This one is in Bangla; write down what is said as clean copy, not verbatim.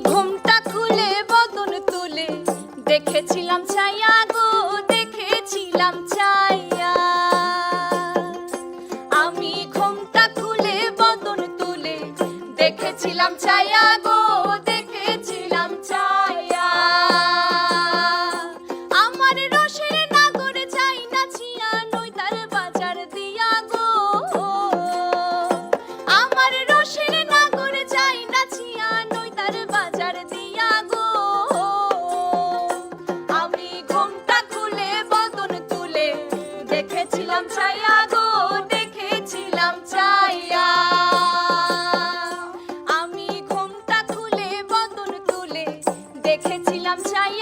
ঘুমটা খুলে বদন তুলে দেখেছিলাম ছায়া গো, দেখেছিলাম ছায়া। আমি ঘুমটা খুলে বদন তুলে দেখেছিলাম ছায়া গো, দেখেছিলাম ছায়া। আমার রোষের নাগর যাই নাচিয়া নৈতার বাজার দিয়া গো, আমার রোষের নাগর যাই নাচিয়া নৈতার বাজার দিয়া গো। আমি ঘুমটা খুলে বদন তুলে দেখেছিলাম ছায়া গো, দেখেছিলাম ছায়া। আমি ঘুমটা খুলে বদন তুলে দেখেছিলাম ছায়া।